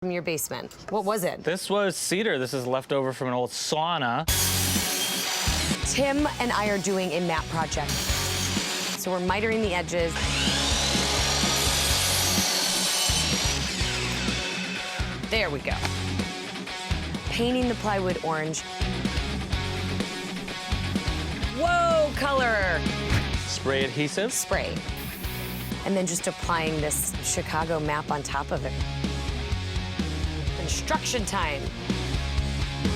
from your basement. What was it? This was cedar. This is leftover from an old sauna. Tim and I are doing a map project. So we're mitering the edges. There we go. Painting the plywood orange. Whoa, color! Spray adhesive. Spray. And then just applying this Chicago map on top of it. Construction time.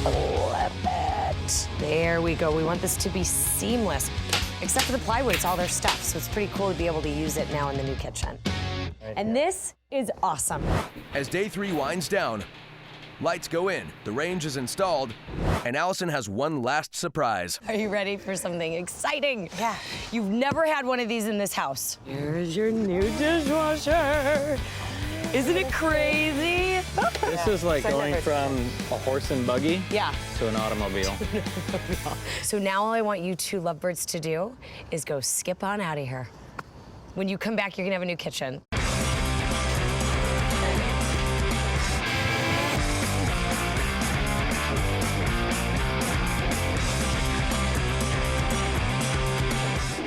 Love it. There we go. We want this to be seamless. Except for the plywood, it's all their stuff. So it's pretty cool to be able to use it now in the new kitchen. And this is awesome. As day 3 winds down, lights go in, the range is installed, and Allison has one last surprise. Are you ready for something exciting? Yeah. You've never had one of these in this house. Here's your new dishwasher. Isn't it crazy? This is like going from a horse and buggy to an automobile. So now all I want you two lovebirds to do is go skip on out of here. When you come back, you're gonna have a new kitchen.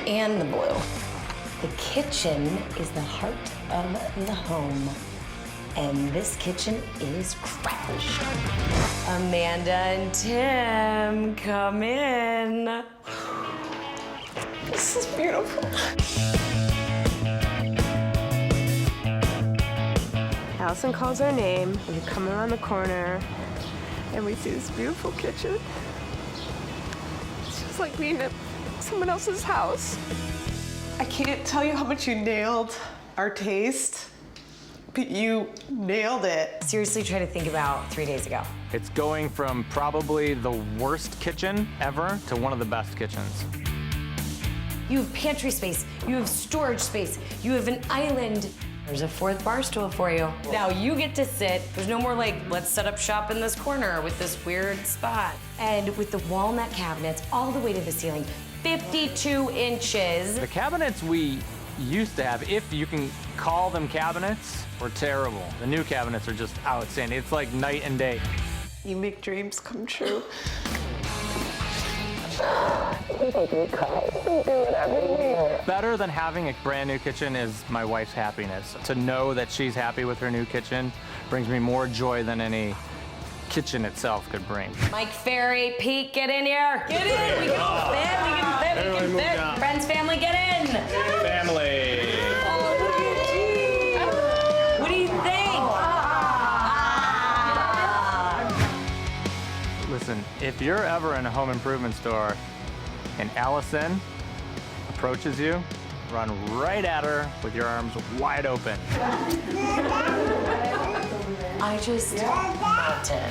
And the blue. The kitchen is the heart of the home. And this kitchen is crashed. Amanda and Tim, come in. This is beautiful. Allison calls our name, we come around the corner, and we see this beautiful kitchen. It's just like being at someone else's house. I can't tell you how much you nailed our taste, but you nailed it. Seriously, try to think about 3 days ago. It's going from probably the worst kitchen ever to one of the best kitchens. You have pantry space, you have storage space, you have an island. There's a 4th bar stool for you. Now you get to sit. There's no more like, let's set up shop in this corner with this weird spot. And with the walnut cabinets all the way to the ceiling, 52 inches. The cabinets we used to have, if you can call them cabinets, were terrible. The new cabinets are just outstanding. It's like night and day. You make dreams come true. Better than having a brand new kitchen is my wife's happiness. To know that she's happy with her new kitchen brings me more joy than any kitchen itself could bring. Mike, Ferry, Pete, get in here. Get in, we can fit, we can fit, we can fit. Friends, family, get in. Family. Oh, look at you. What do you think? Listen, if you're ever in a home improvement store and Allison approaches you, run right at her with your arms wide open. I just melted.